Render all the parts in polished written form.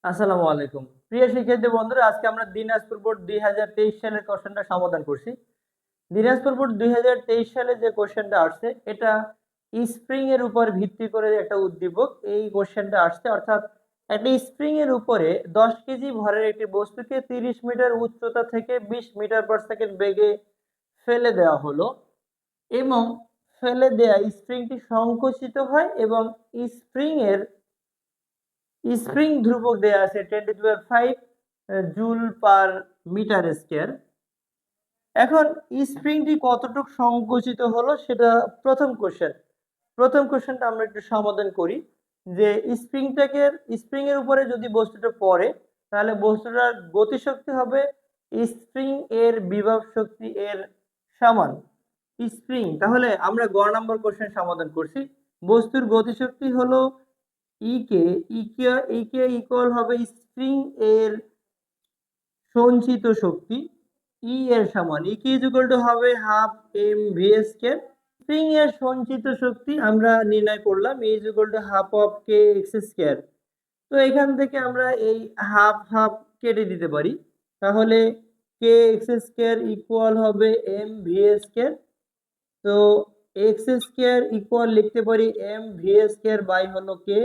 আসসালামু আলাইকুম প্রিয় শিক্ষার্থী বন্ধুরা, আজকে আমরা দিনাজপুর বোর্ড 2023 সালের কোশ্চেনটা সমাধান করছি। দিনাজপুর বোর্ড 2023 সালে যে কোশ্চেনটা আসছে এটা স্প্রিং এর উপর ভিত্তি করে একটা উদ্দীপক এই কোশ্চেনটা আসছে, অর্থাৎ একটা স্প্রিং এর উপরে 10 কেজি ভরের একটি বস্তুকে 30 মিটার উচ্চতা থেকে 20 মিটার পার সেকেন্ড বেগে ফেলে দেওয়া হলো এবং ফেলে দেয়া স্প্রিংটি সংকুচিত হয় এবং স্প্রিং এর স্প্রিং ধ্রুবক দেয়া আছে 10⁵ জুল পার মিটার স্কয়ার। এখন স্প্রিংটি কতটুকু সংকুচিত হলো সেটা প্রথম কোশ্চেনটা আমরা একটু সমাধান করি যে স্প্রিং এর উপরে যদি বস্তুটা পড়ে তাহলে বস্তুটার গতিশক্তি হবে স্প্রিং এর বিভব শক্তি এর সমান। স্প্রিং, তাহলে আমরা গ নাম্বার কোশ্চেন সমাধান করছি। বস্তুর গতিশক্তি হলো ইকে ইকে ইকুয়াল হবে স্প্রিং এর সঞ্চিত শক্তি ই এর সমান ইকে ইকুয়াল টু হবে half m v square. Spring এর সঞ্চিত শক্তি আমরা নির্ণয় করলাম E equal to half of k x square. তো এখান থেকে আমরা এই হাফ হাফ কেটে দিতে পারি, তাহলে কে এক্স স্কয়ার ইকুয়াল হবে এম ভি স্কয়ার। তো এক্স স্কয়ার ইকুয়াল লিখতে পারি এম ভি স্কয়ার বাই হলো কে।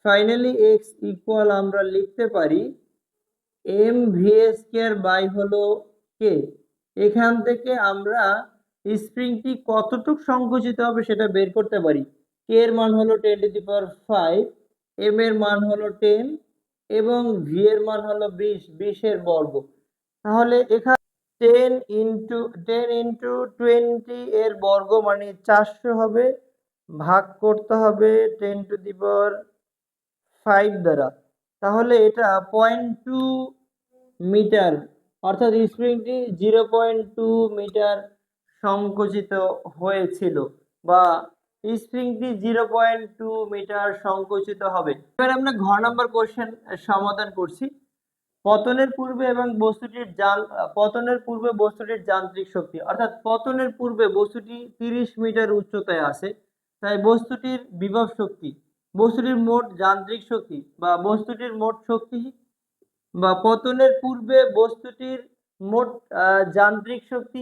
ফাইনালি এক্স ইকুয়াল আমরা লিখতে পারি এম ভি স্কয়ার বাই হলো কে। এখান থেকে আমরা স্প্রিংটি কতটুক সংকুচিত হবে সেটা বের করতে পারি। কে এর মান হলো 10⁵, এম এর মান হলো 10 এবং ভি এর মান হলো 20 এর বর্গ। তাহলে এখানে 10 ইন্টু 20 এর বর্গ মানে 400 হবে, ভাগ করতে হবে 10⁵ দ্বারা। তাহলে এটা 0.2 মিটার, অর্থাৎ স্প্রিংটি 0.2 মিটার সংকুচিত হয়েছিল বা স্প্রিংটি 0.2 মিটার সংকুচিত হবে। এবার আমরা ঘ নাম্বার কোশ্চেন সমাধান করছি। পতনের পূর্বে বস্তুটির যান্ত্রিক শক্তি, অর্থাৎ পতনের পূর্বে বস্তুটি 30 মিটার উচ্চতায় আছে, তাই বস্তুটির বিভব শক্তি, বস্তুটির মোট যান্ত্রিক শক্তি বা বস্তুটির মোট শক্তি বা পতনের পূর্বে বস্তুটির মোট যান্ত্রিক শক্তি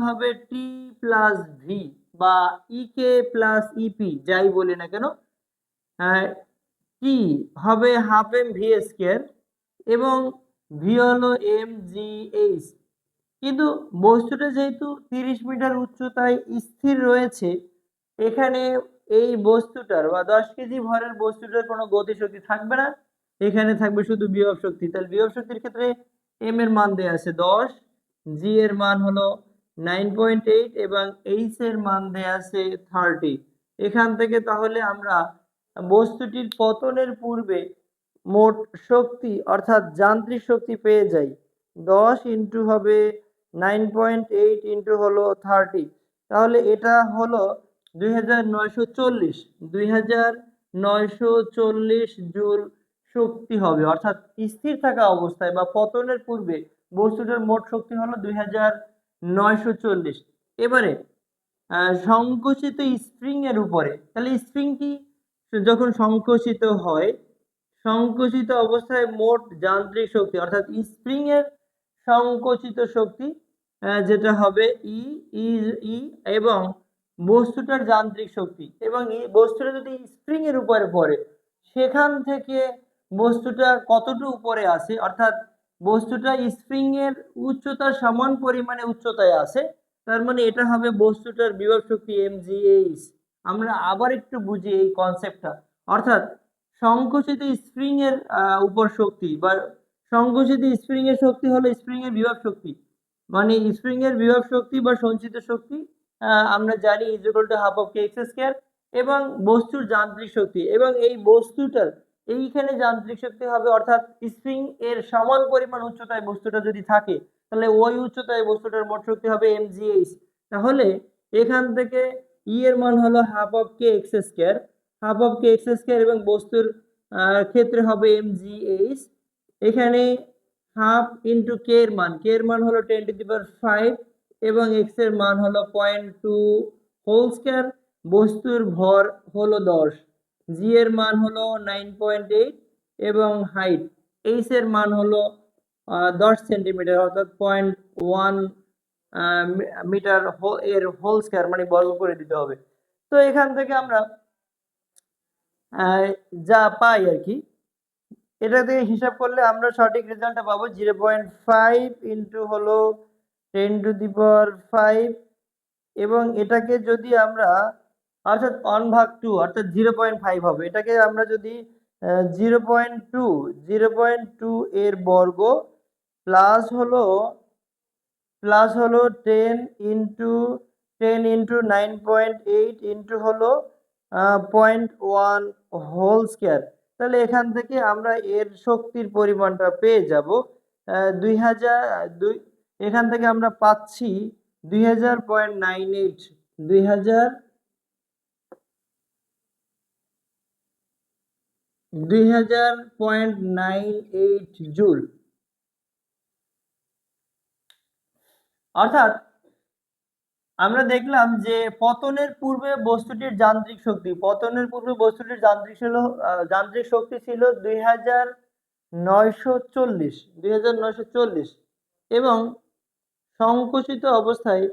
হবে টি প্লাস ভি বা ইকে প্লাস ইপি, যাই বলি না কেন। টি হবে হাফ এম ভি স্কয়ার এবং ভি হলো এম জি এইচ। কিন্তু বস্তুটা যেহেতু 30 মিটার উচ্চতায় স্থির রয়েছে, এখানে এই বস্তুটার বা 10 কেজি ভরের বস্তুটার কোনো গতিশক্তি থাকবে না, এখানে থাকবে শুধু বিভব শক্তি। তাহলে বিভব শক্তির ক্ষেত্রে এম এর মান দেয়া আছে 10, জি এর মান হলো 9.8 এবং এইচ এর মান দেয়া আছে 30। এখান থেকে তাহলে আমরা বস্তুটির পতনের পূর্বে মোট শক্তি অর্থাৎ যান্ত্রিক শক্তি পেয়ে যাই। 10 ইন্টু হবে 9.8 ইন্টু হলো 30, তাহলে এটা হলো 2940 জুল শক্তি হবে, অর্থাৎ স্থির থাকা অবস্থায় বা পতনের পূর্বে বস্তুটার মোট শক্তি হলো 2940। এবারে সংকুচিত স্প্রিং এর উপরে, তাহলে স্প্রিংটি যখন সংকুচিত হয়, সংকুচিত অবস্থায় মোট যান্ত্রিক শক্তি অর্থাৎ স্প্রিং এর সংকুচিত শক্তি যেটা হবে ই ই ই এবং বস্তুটার যান্ত্রিক শক্তি এবং বস্তুটা যদি স্প্রিং এর উপরে পড়ে সেখান থেকে বস্তুটা কতটুকু উপরে আছে, অর্থাৎ বস্তুটা স্প্রিং এর উচ্চতার সমান পরিমাণে উচ্চতায় আছে, তার মানে এটা হবে বস্তুটার বিভব শক্তি mgh। আমরা আবার একটু বুঝি এই কনসেপ্টটা, অর্থাৎ সংকুচিত স্প্রিং এর উপর শক্তি বা সংকুচিত স্প্রিং এর শক্তি হলো স্প্রিং এর বিভব শক্তি, মানে স্প্রিং এর বিভব শক্তি বা সঞ্চিত শক্তি আমরা জানি is equal to half of k x square এবং বস্তুর যান্ত্রিক শক্তি এবং এই বস্তুটার এইখানে যান্ত্রিক শক্তি হবে, অর্থাৎ স্প্রিং এর সমান পরিমাণ উচ্চতায় বস্তুটা যদি থাকে তাহলে ওই উচ্চতায় বস্তুটার মোট শক্তি হবে mgh। তাহলে এখান থেকে ই এর মান হলো half of k x square এবং বস্তুর ক্ষেত্রে হবে mgh। এখানে হাফ ইন্টু কে এর মান হলো 10⁵ এবং এক্স এর মান হলো 0.2 হোল স্কয়ার। বস্তুর ভর হলো 10, জি এর মান হলো 9.8 এবং হাইট এইচ এর মান হলো 10 সেন্টিমিটার অর্থাৎ 0.1 মিটার এর হোল স্কয়ার মানে বর্গ করে দিতে হবে। তো এখান থেকে আমরা যা পাই আর কি, এটা থেকে হিসাব করলে আমরা সঠিক রেজাল্টটা পাবো 0.5 ইন্টু হলো 10⁵ এবং এটাকে যদি আমরা অর্থাৎ 1/2 অর্থাৎ 0.5 হবে। এটাকে আমরা যদি 0.2 এর বর্গ প্লাস হলো 10 ইন্টু 9.8 ইন্টু হলো 0.1 হোল স্কয়ার, তাহলে এখান থেকে আমরা এর শক্তির পরিমাণটা পেয়ে যাব 2000। এখান থেকে আমরা পাচ্ছি 2000.98 2000.98 জুল। অর্থাৎ আমরা দেখলাম যে পতনের পূর্বে বস্তুটির যান্ত্রিক শক্তি ছিল 2940 এবং সংকুচিত অবস্থায়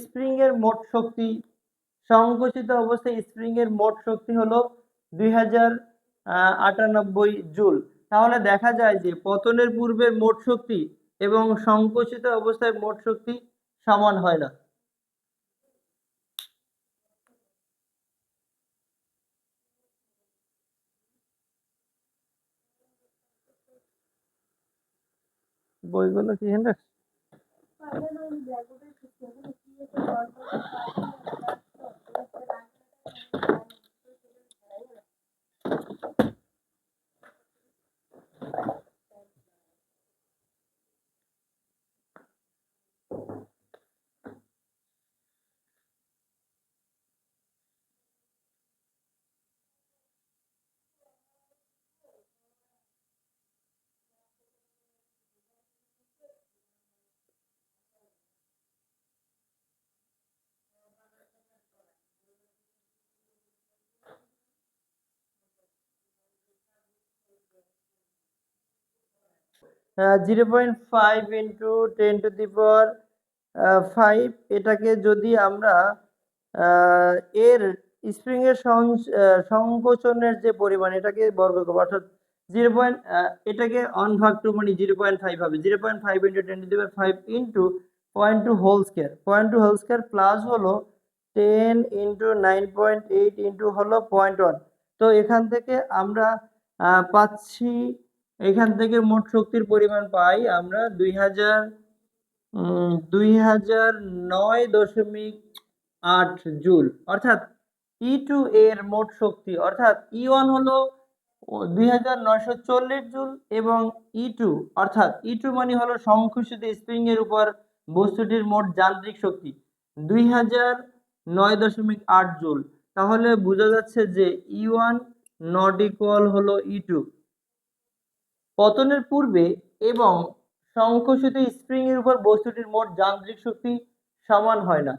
স্প্রিং এর মোট শক্তি হলো 2098 জুল। তাহলে দেখা যায় যে পতনের পূর্বের মোট শক্তি এবং সংকুচিত অবস্থায় মোট শক্তি সমান হয় না। বইগুলো কি হ্যান্ড (0.5 ইন্টু 10⁵) এটাকে যদি আমরা এর স্প্রিং এর সংকোচনের যে পরিমাণ এটাকে বর্গ করব অর্থাৎ 0. এটাকে 1/2 মানে 0.5 হবে। 0.5 into 10⁵ into 0.2 whole square plus হলো 10 ইন্টু 9.8 ইন্টু হলো 0.1। তো এখান থেকে আমরা পাচ্ছি, এখান থেকে মোট শক্তির পরিমাণ পাই আমরা 2009.8 জুল। অর্থাৎ E2 এর মোট শক্তি অর্থাৎ E1 হলো 2940 জুল এবং E2 মানে হলো সংকুচিত স্প্রিং এর উপর বস্তুটির মোট যান্ত্রিক শক্তি 2009.8 জুল। তাহলে বোঝা যাচ্ছে যে E1 নট ইকুয়াল হলো E2। পতনের পূর্বে এবং সংকুচিত স্প্রিং এর উপর বস্তুটির মোট যান্ত্রিক শক্তি সমান হয় না।